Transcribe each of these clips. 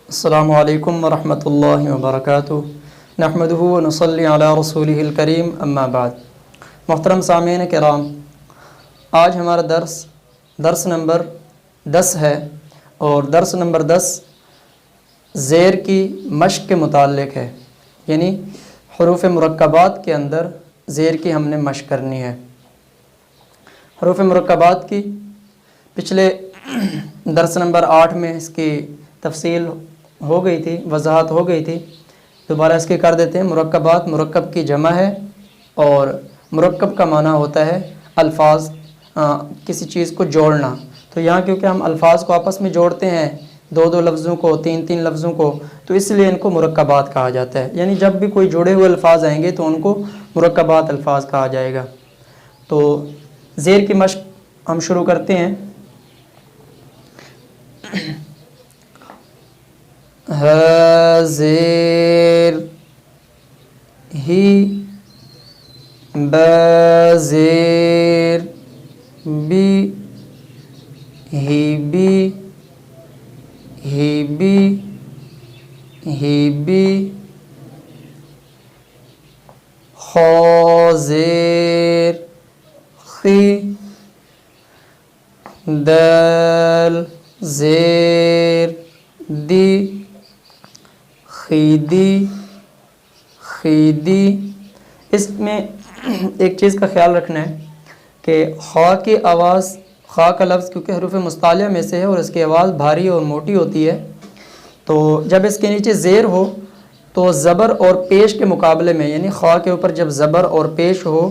السلام علیکم ورحمۃ اللہ وبرکاتہ نحمدہ ونصلی علی رسولہ الکریم اما بعد۔ محترم سامعین کرام، آج ہمارا درس نمبر 10 ہے، اور درس نمبر 10 زیر کی مشق کے متعلق ہے، یعنی حروف مرکبات کے اندر زیر کی ہم نے مشق کرنی ہے۔ حروف مرکبات کی پچھلے درس نمبر 8 میں اس کی تفصیل ہو گئی تھی، وضاحت ہو گئی تھی، دوبارہ اس کی کر دیتے ہیں۔ مرکبات مرکب کی جمع ہے، اور مرکب کا معنی ہوتا ہے الفاظ، کسی چیز کو جوڑنا۔ تو یہاں کیونکہ ہم الفاظ کو آپس میں جوڑتے ہیں، دو لفظوں کو، تین لفظوں کو، تو اس لیے ان کو مرکبات کہا جاتا ہے۔ یعنی جب بھی کوئی جڑے ہوئے الفاظ آئیں گے تو ان کو مرکبات الفاظ کہا جائے گا۔ تو زیر کی مشق ہم شروع کرتے ہیں۔ ہ زیر ہی، ب زیر بی، ہی بی، ہی بی، ہی بی، خ زیر خی، دال زیر دی، خیدی، خیدی۔ اس میں ایک چیز کا خیال رکھنا ہے کہ خا کی آواز، خا کا لفظ کیونکہ حروف مستعلیہ میں سے ہے اور اس کی آواز بھاری اور موٹی ہوتی ہے، تو جب اس کے نیچے زیر ہو تو زبر اور پیش کے مقابلے میں، یعنی خا کے اوپر جب زبر اور پیش ہو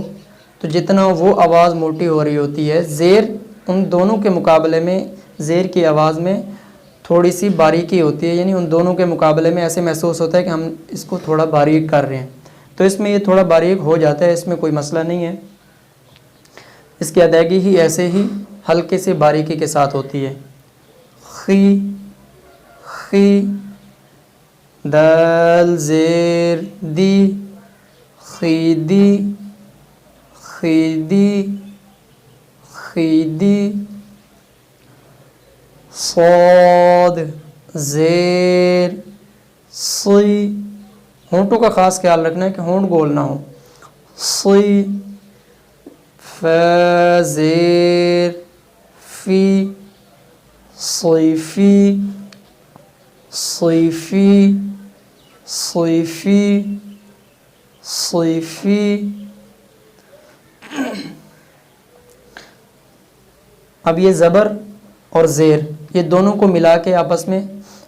تو جتنا وہ آواز موٹی ہو رہی ہوتی ہے، زیر ان دونوں کے مقابلے میں، زیر کی آواز میں تھوڑی سی باریکی ہوتی ہے، یعنی ان دونوں کے مقابلے میں ایسے محسوس ہوتا ہے کہ ہم اس کو تھوڑا باریک کر رہے ہیں۔ تو اس میں یہ تھوڑا باریک ہو جاتا ہے، اس میں کوئی مسئلہ نہیں ہے، اس کی ادائیگی ہی ایسے ہی ہلکے سے باریکی کے ساتھ ہوتی ہے۔ خی، خی، دال زیر دی، خیدی، خیدی، خیدی، صاد زیر سی، ہونٹوں کا خاص خیال رکھنا ہے کہ ہونٹ گول نہ ہو، سی، ف زیر فی، صیفی، صیفی، صیفی، صیفی۔ اب یہ زبر اور زیر، یہ دونوں کو ملا کے آپس میں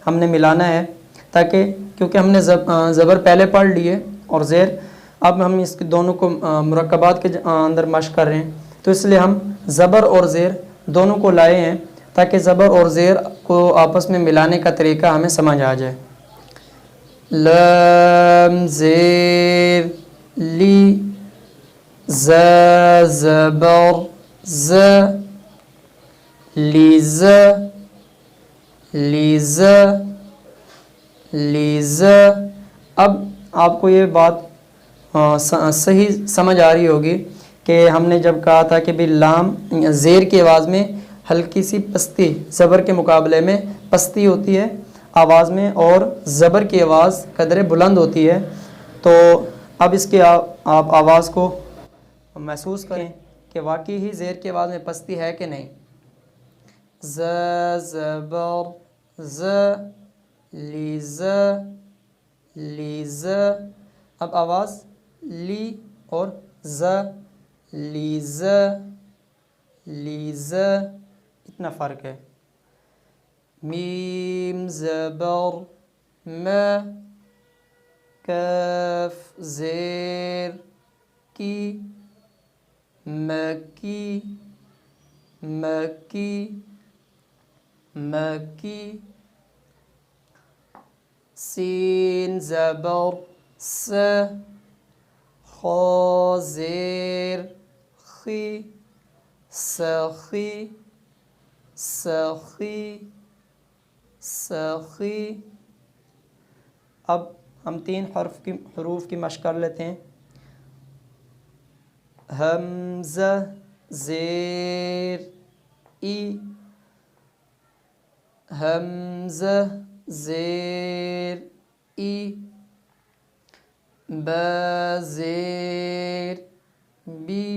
ہم نے ملانا ہے، تاکہ کیونکہ ہم نے زبر پہلے پڑھ لیے اور زیر اب ہم اس دونوں کو مرکبات کے اندر مشق کر رہے ہیں، تو اس لیے ہم زبر اور زیر دونوں کو لائے ہیں تاکہ زبر اور زیر کو آپس میں ملانے کا طریقہ ہمیں سمجھ آ جائے۔ لام زیر لی، ز زبر ز، لیز، لیز، لیز۔ اب آپ کو یہ بات صحیح سمجھ آ رہی ہوگی کہ ہم نے جب کہا تھا کہ بھی لام زیر کی آواز میں ہلکی سی پستی، زبر کے مقابلے میں پستی ہوتی ہے آواز میں، اور زبر کی آواز قدرے بلند ہوتی ہے، تو اب اس کے آپ آواز کو محسوس کریں کہ واقعی ہی زیر کی آواز میں پستی ہے کہ نہیں۔ ز زبر ز، لیز، لیز۔ اب آواز لی اور ز، لیز، لیز، اتنا فرق ہے۔ میم زبر م، کاف زیر کی، مکی، مکی، مکی۔ سین زبر س، خا زیر خی، سخی، سخی، سخی۔ اب ہم 3 حروف کی مشق کر لیتے ہیں۔ حمزہ زیر ای، حمزہ زیر ای، با زیر بی،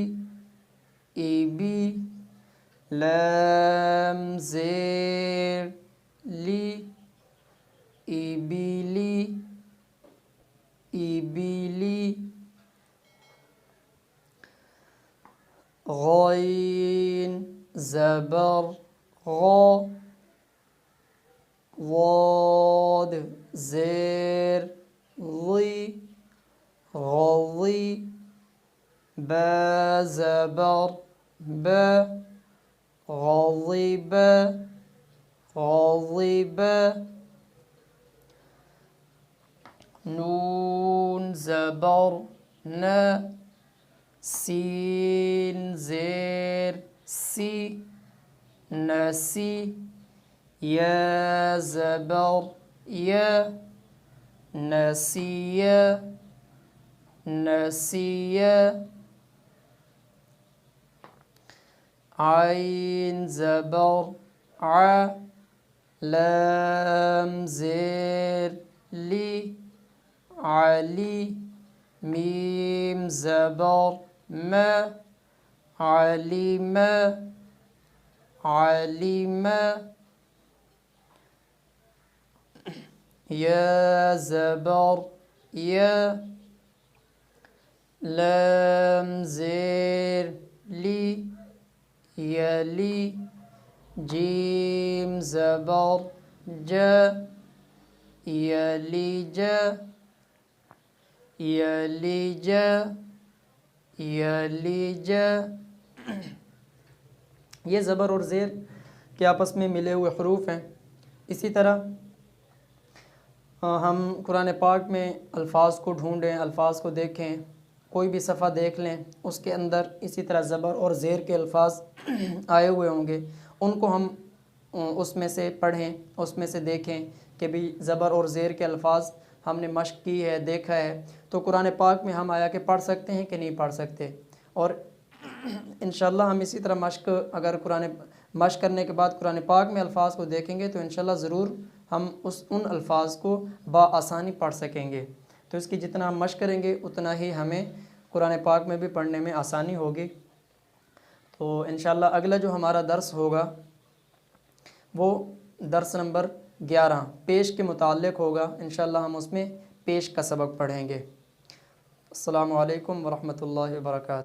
ای بی، لام زیر لی، ای بی لی، ای بی لی، غین زبر غا، ضاد زیر ضی، غضی، با زبر با، غاضب غاضب، نون زبر نا، سین زیر سی، نسی، یا زبر یا، نسیہ نسیہ، عین زبر ع، لام زیر لی، علی، میم زبر ما، علم علم، یا زبر یا، لام زیر لی، یلی، جیم زبر جا، یلیج یلیج یلیج۔ یہ زبر اور زیر کے آپس میں ملے ہوئے حروف ہیں۔ اسی طرح ہم قرآن پاک میں الفاظ کو ڈھونڈیں، الفاظ کو دیکھیں، کوئی بھی صفحہ دیکھ لیں، اس کے اندر اسی طرح زبر اور زیر کے الفاظ آئے ہوئے ہوں گے، ان کو ہم اس میں سے پڑھیں، اس میں سے دیکھیں کہ بھی زبر اور زیر کے الفاظ ہم نے مشق کی ہے، دیکھا ہے، تو قرآن پاک میں ہم آیا کہ پڑھ سکتے ہیں کہ نہیں پڑھ سکتے۔ اور انشاءاللہ ہم اسی طرح اگر مشق کرنے کے بعد قرآن پاک میں الفاظ کو دیکھیں گے تو انشاءاللہ ضرور ہم ان الفاظ کو بآسانی پڑھ سکیں گے۔ تو اس کی جتنا ہم مشق کریں گے اتنا ہی ہمیں قرآن پاک میں بھی پڑھنے میں آسانی ہوگی۔ تو انشاءاللہ اگلا جو ہمارا درس ہوگا وہ درس نمبر 11 پیش کے متعلق ہوگا۔ انشاءاللہ ہم اس میں پیش کا سبق پڑھیں گے۔ السلام علیکم ورحمۃ اللہ وبرکاتہ۔